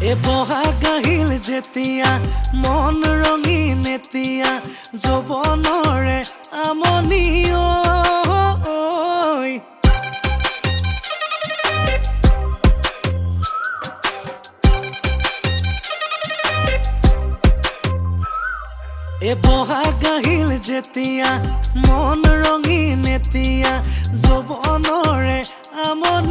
এ বহাগ আহিল যেতিয়া মন ৰঙীন এতিয়া যৌৱনৰে আমনি ঐ এ বহাগ আহিল যেতিয়া মন ৰঙীন এতিয়া যৌৱনৰে আমনি